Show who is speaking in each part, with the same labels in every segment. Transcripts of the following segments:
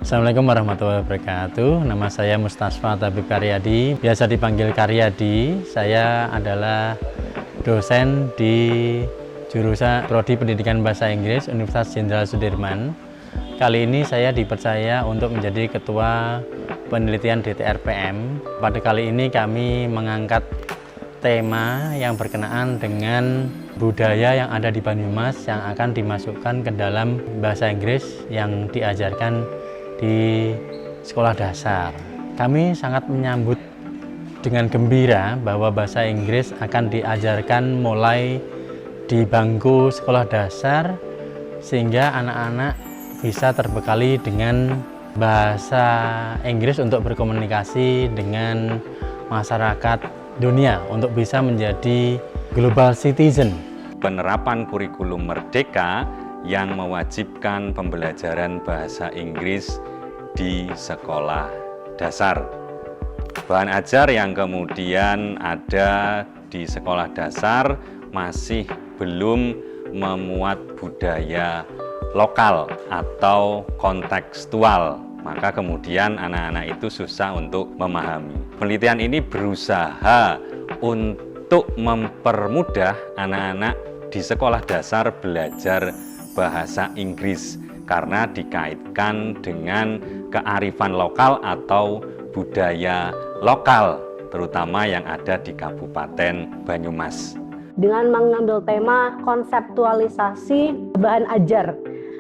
Speaker 1: Assalamualaikum warahmatullahi wabarakatuh. Nama saya Mustasfa Tabib Karyadi, biasa dipanggil Karyadi. Saya adalah dosen di jurusan Prodi Pendidikan Bahasa Inggris Universitas Jenderal Sudirman. Kali ini saya dipercaya untuk menjadi Ketua Penelitian DTRPM. Pada kali ini kami mengangkat tema yang berkenaan dengan budaya yang ada di Banyumas yang akan dimasukkan ke dalam bahasa Inggris yang diajarkan di sekolah dasar. Kami sangat menyambut dengan gembira bahwa bahasa Inggris akan diajarkan mulai di bangku sekolah dasar sehingga anak-anak bisa terbekali dengan bahasa Inggris untuk berkomunikasi dengan masyarakat dunia untuk bisa menjadi global citizen.
Speaker 2: Penerapan kurikulum merdeka yang mewajibkan pembelajaran bahasa Inggris di sekolah dasar. Bahan ajar yang kemudian ada di sekolah dasar masih belum memuat budaya lokal atau kontekstual, maka kemudian anak-anak itu susah untuk memahami. Penelitian ini berusaha untuk mempermudah anak-anak di sekolah dasar belajar bahasa Inggris karena dikaitkan dengan kearifan lokal atau budaya lokal, terutama yang ada di Kabupaten Banyumas.
Speaker 3: Dengan mengambil tema konseptualisasi bahan ajar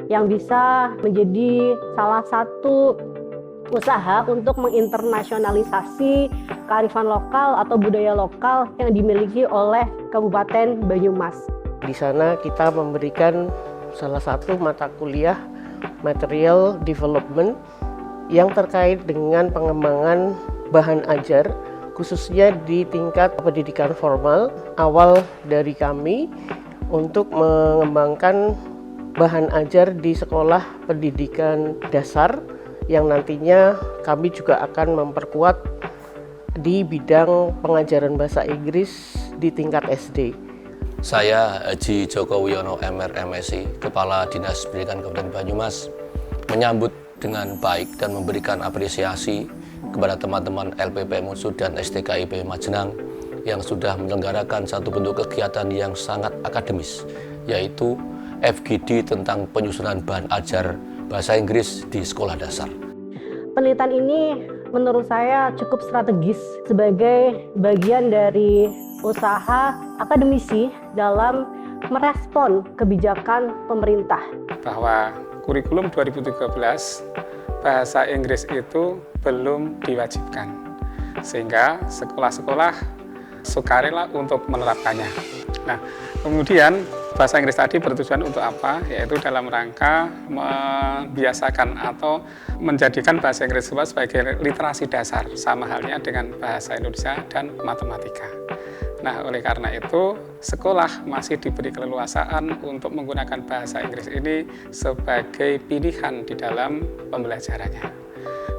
Speaker 3: yang bisa menjadi salah satu usaha untuk menginternasionalisasi kearifan lokal atau budaya lokal yang dimiliki oleh Kabupaten Banyumas.
Speaker 4: Di sana kita memberikan salah satu mata kuliah material development yang terkait dengan pengembangan bahan ajar khususnya di tingkat pendidikan formal. Awal dari kami untuk mengembangkan bahan ajar di sekolah pendidikan dasar yang nantinya kami juga akan memperkuat di bidang pengajaran bahasa Inggris di tingkat SD.
Speaker 5: Saya Haji Joko Wiono MR MSI, Kepala Dinas Pendidikan Kabupaten Banyumas, menyambut dengan baik dan memberikan apresiasi kepada teman-teman LPP Unsud dan STKIP Majenang yang sudah menyelenggarakan satu bentuk kegiatan yang sangat akademis, yaitu FGD tentang penyusunan bahan ajar bahasa Inggris di sekolah dasar.
Speaker 3: Penelitian ini menurut saya cukup strategis sebagai bagian dari usaha akademisi dalam merespon kebijakan pemerintah.
Speaker 6: Bahwa kurikulum 2013 bahasa Inggris itu belum diwajibkan, sehingga sekolah-sekolah sukarela untuk menerapkannya. Nah, kemudian bahasa Inggris tadi bertujuan untuk apa? Yaitu dalam rangka membiasakan atau menjadikan bahasa Inggris sebagai literasi dasar, sama halnya dengan bahasa Indonesia dan matematika. Nah, oleh karena itu, sekolah masih diberi keleluasaan untuk menggunakan bahasa Inggris ini sebagai pilihan di dalam pembelajarannya.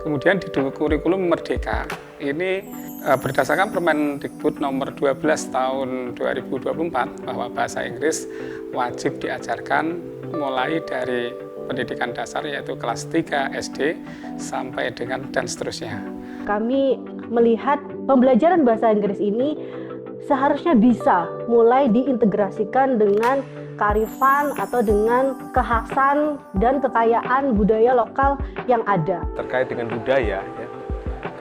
Speaker 6: Kemudian di kurikulum Merdeka, ini berdasarkan Permendikbud nomor 12 tahun 2024 bahwa bahasa Inggris wajib diajarkan mulai dari pendidikan dasar yaitu kelas 3 SD sampai dengan dan seterusnya.
Speaker 3: Kami melihat pembelajaran bahasa Inggris ini seharusnya bisa mulai diintegrasikan dengan kearifan atau dengan kekhasan dan kekayaan budaya lokal yang ada.
Speaker 7: Terkait dengan budaya, ya,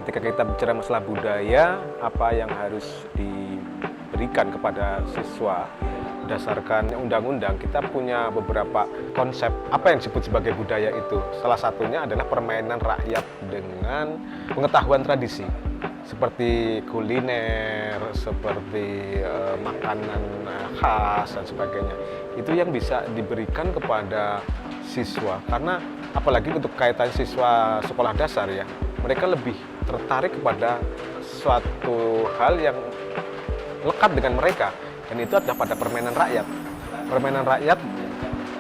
Speaker 7: ketika kita bicara masalah budaya, apa yang harus diberikan kepada siswa berdasarkan undang-undang, kita punya beberapa konsep apa yang disebut sebagai budaya itu. Salah satunya adalah permainan rakyat dengan pengetahuan tradisi, seperti kuliner, seperti makanan khas dan sebagainya. Itu yang bisa diberikan kepada siswa, karena apalagi untuk kaitan siswa sekolah dasar ya, mereka lebih tertarik kepada suatu hal yang lekat dengan mereka, dan itu adalah pada permainan rakyat. Permainan rakyat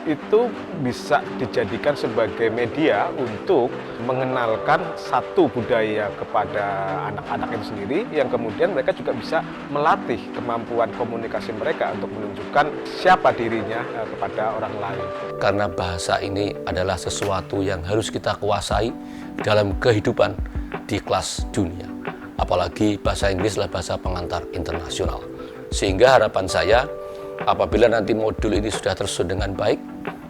Speaker 7: itu bisa dijadikan sebagai media untuk mengenalkan satu budaya kepada anak-anak itu sendiri, yang kemudian mereka juga bisa melatih kemampuan komunikasi mereka untuk menunjukkan siapa dirinya kepada orang lain.
Speaker 5: Karena bahasa ini adalah sesuatu yang harus kita kuasai dalam kehidupan di kelas dunia. Apalagi bahasa Inggris adalah bahasa pengantar internasional. Sehingga harapan saya, apabila nanti modul ini sudah tersusun dengan baik,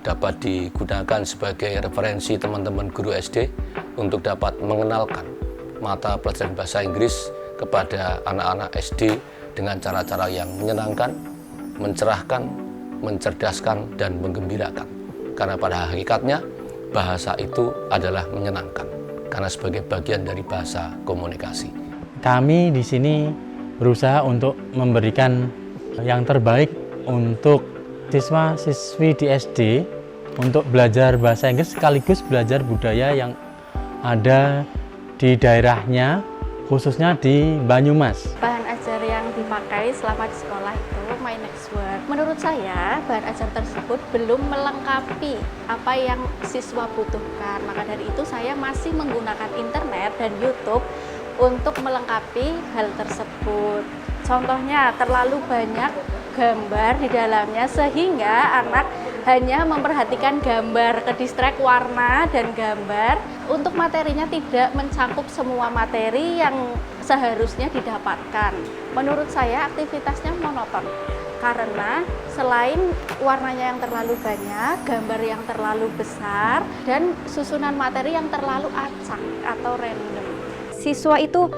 Speaker 5: dapat digunakan sebagai referensi teman-teman guru SD untuk dapat mengenalkan mata pelajaran bahasa Inggris kepada anak-anak SD dengan cara-cara yang menyenangkan, mencerahkan, mencerdaskan, dan menggembirakan. Karena pada hakikatnya, bahasa itu adalah menyenangkan, karena sebagai bagian dari bahasa komunikasi.
Speaker 1: Kami di sini berusaha untuk memberikan yang terbaik untuk siswa-siswi di SD untuk belajar bahasa Inggris sekaligus belajar budaya yang ada di daerahnya, khususnya di Banyumas.
Speaker 8: Bahan ajar yang dipakai selama di sekolah itu My Next Word. Menurut saya, bahan ajar tersebut belum melengkapi apa yang siswa butuhkan. Maka dari itu saya masih menggunakan internet dan YouTube untuk melengkapi hal tersebut. Contohnya, terlalu banyak gambar di dalamnya sehingga anak hanya memperhatikan gambar, ke-distract warna dan gambar. Untuk materinya tidak mencakup semua materi yang seharusnya didapatkan. Menurut saya aktivitasnya monoton. Karena selain warnanya yang terlalu banyak, gambar yang terlalu besar, dan susunan materi yang terlalu acak atau random.
Speaker 9: Siswa itu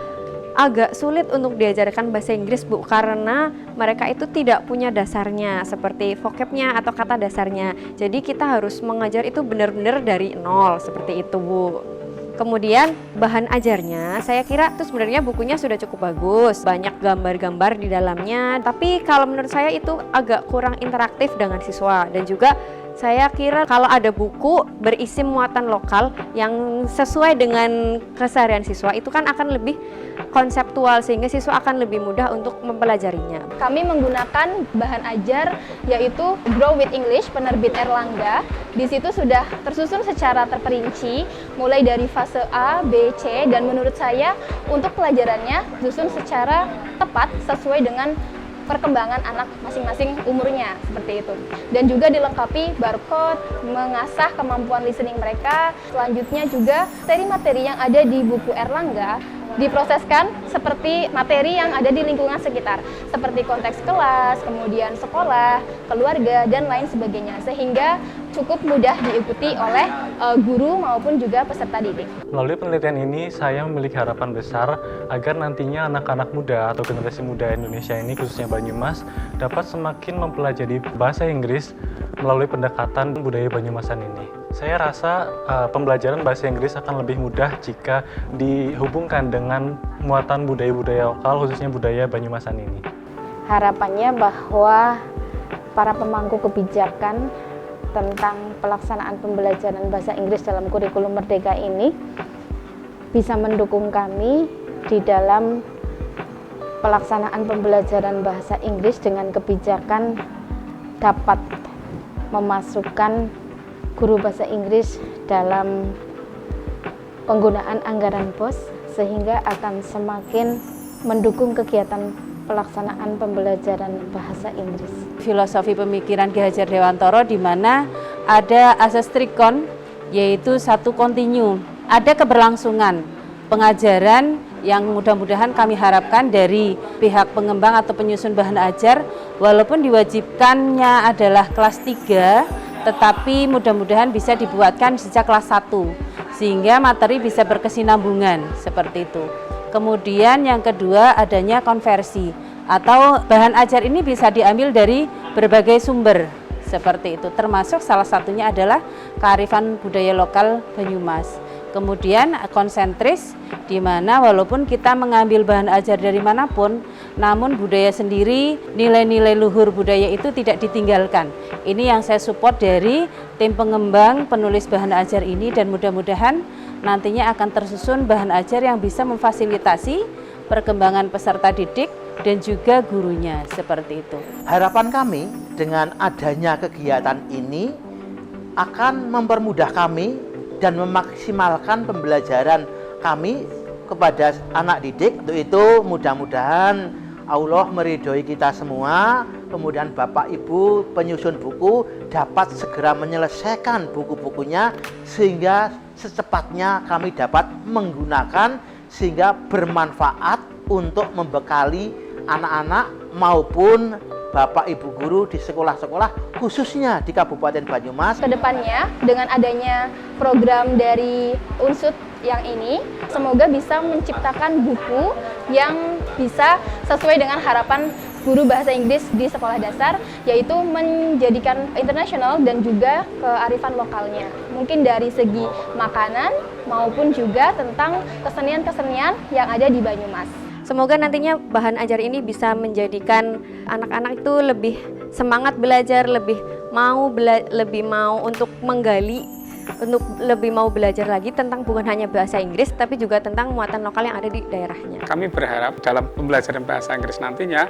Speaker 9: agak sulit untuk diajarkan bahasa Inggris, Bu, karena mereka itu tidak punya dasarnya seperti vocabnya atau kata dasarnya. Jadi kita harus mengajar itu benar-benar dari nol seperti itu, Bu. Kemudian bahan ajarnya, saya kira itu sebenarnya bukunya sudah cukup bagus, banyak gambar-gambar di dalamnya. Tapi kalau menurut saya itu agak kurang interaktif dengan siswa, dan juga saya kira kalau ada buku berisi muatan lokal yang sesuai dengan keseharian siswa itu kan akan lebih konseptual sehingga siswa akan lebih mudah untuk mempelajarinya.
Speaker 10: Kami menggunakan bahan ajar yaitu Grow with English penerbit Erlangga. Di situ sudah tersusun secara terperinci mulai dari fase A, B, C, dan menurut saya untuk pelajarannya disusun secara tepat sesuai dengan perkembangan anak masing-masing umurnya seperti itu, dan juga dilengkapi barcode mengasah kemampuan listening mereka. Selanjutnya juga materi-materi yang ada di buku Erlangga diproseskan seperti materi yang ada di lingkungan sekitar, seperti konteks kelas, kemudian sekolah, keluarga, dan lain sebagainya, sehingga cukup mudah diikuti oleh guru maupun juga peserta didik.
Speaker 11: Melalui penelitian ini, saya memiliki harapan besar agar nantinya anak-anak muda atau generasi muda Indonesia ini, khususnya Banyumas, dapat semakin mempelajari bahasa Inggris melalui pendekatan budaya Banyumasan ini. Saya rasa pembelajaran bahasa Inggris akan lebih mudah jika dihubungkan dengan muatan budaya-budaya lokal, khususnya budaya Banyumasan ini.
Speaker 10: Harapannya bahwa para pemangku kebijakan tentang pelaksanaan pembelajaran bahasa Inggris dalam kurikulum Merdeka ini bisa mendukung kami di dalam pelaksanaan pembelajaran bahasa Inggris dengan kebijakan dapat memasukkan guru bahasa Inggris dalam penggunaan anggaran BOS, sehingga akan semakin mendukung kegiatan pelaksanaan pembelajaran bahasa Inggris.
Speaker 12: Filosofi pemikiran Ki Hajar Dewantoro di mana ada asas trikon, yaitu satu kontinu, ada keberlangsungan pengajaran yang mudah-mudahan kami harapkan dari pihak pengembang atau penyusun bahan ajar, walaupun diwajibkannya adalah kelas 3, tetapi mudah-mudahan bisa dibuatkan sejak kelas 1 sehingga materi bisa berkesinambungan seperti itu. Kemudian yang kedua, adanya konversi atau bahan ajar ini bisa diambil dari berbagai sumber seperti itu, termasuk salah satunya adalah kearifan budaya lokal Banyumas. Kemudian konsentris, di mana walaupun kita mengambil bahan ajar dari manapun, namun budaya sendiri, nilai-nilai luhur budaya itu tidak ditinggalkan. Ini yang saya support dari tim pengembang penulis bahan ajar ini, dan mudah-mudahan nantinya akan tersusun bahan ajar yang bisa memfasilitasi perkembangan peserta didik dan juga gurunya seperti itu.
Speaker 13: Harapan kami dengan adanya kegiatan ini akan mempermudah kami dan memaksimalkan pembelajaran kami kepada anak didik. Untuk itu mudah-mudahan Allah meridhoi kita semua, kemudian Bapak Ibu penyusun buku dapat segera menyelesaikan buku-bukunya sehingga secepatnya kami dapat menggunakan sehingga bermanfaat untuk membekali anak-anak maupun Bapak Ibu guru di sekolah-sekolah khususnya di Kabupaten Banyumas.
Speaker 10: Kedepannya dengan adanya program dari Unsut yang ini, semoga bisa menciptakan buku yang bisa sesuai dengan harapan guru bahasa Inggris di sekolah dasar, yaitu menjadikan internasional dan juga kearifan lokalnya. Mungkin dari segi makanan maupun juga tentang kesenian-kesenian yang ada di Banyumas.
Speaker 9: Semoga nantinya bahan ajar ini bisa menjadikan anak-anak itu lebih semangat belajar, lebih mau untuk menggali, untuk lebih mau belajar lagi tentang bukan hanya bahasa Inggris tapi juga tentang muatan lokal yang ada di daerahnya.
Speaker 6: Kami berharap dalam pembelajaran bahasa Inggris nantinya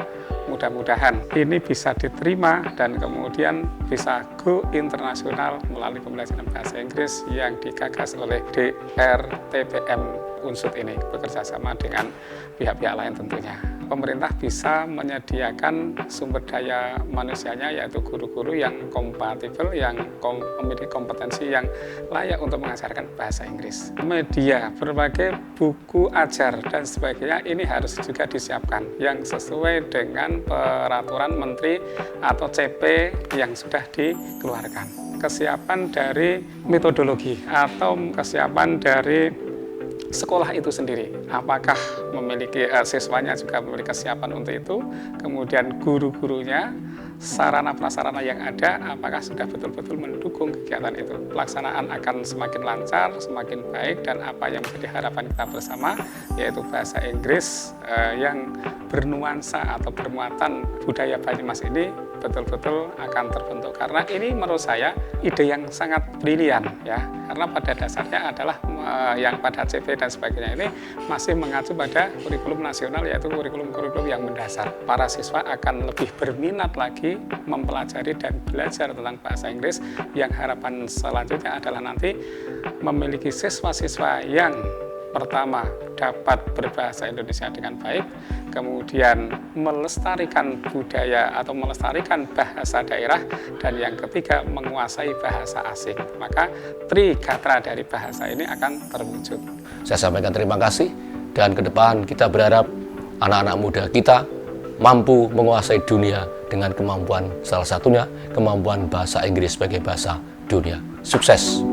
Speaker 6: mudah-mudahan ini bisa diterima dan kemudian bisa go internasional melalui pembelajaran bahasa Inggris yang digagas oleh DRTPM Unsut ini bekerja sama dengan pihak-pihak lain tentunya. Pemerintah bisa menyediakan sumber daya manusianya yaitu guru-guru yang kompatibel, yang memiliki kompetensi yang layak untuk mengajarkan bahasa Inggris. Media, berbagai buku ajar dan sebagainya ini harus juga disiapkan yang sesuai dengan peraturan menteri atau CP yang sudah dikeluarkan. Kesiapan dari metodologi atau kesiapan dari sekolah itu sendiri, apakah memiliki siswanya juga memiliki kesiapan untuk itu, kemudian guru-gurunya, sarana prasarana yang ada, apakah sudah betul-betul mendukung kegiatan itu. Pelaksanaan akan semakin lancar, semakin baik, dan apa yang menjadi harapan kita bersama, yaitu bahasa Inggris yang bernuansa atau bermuatan budaya Banyumas ini betul-betul akan terbentuk. Karena ini menurut saya ide yang sangat brilian ya, karena pada dasarnya adalah yang pada CV dan sebagainya ini masih mengacu pada kurikulum nasional, yaitu kurikulum-kurikulum yang mendasar. Para siswa akan lebih berminat lagi mempelajari dan belajar tentang bahasa Inggris, yang harapan selanjutnya adalah nanti memiliki siswa-siswa yang pertama dapat berbahasa Indonesia dengan baik, kemudian melestarikan budaya atau melestarikan bahasa daerah, dan yang ketiga menguasai bahasa asing. Maka trigatra dari bahasa ini akan terwujud.
Speaker 5: Saya sampaikan terima kasih, dan ke depan kita berharap anak-anak muda kita mampu menguasai dunia dengan kemampuan, salah satunya kemampuan bahasa Inggris sebagai bahasa dunia. Sukses!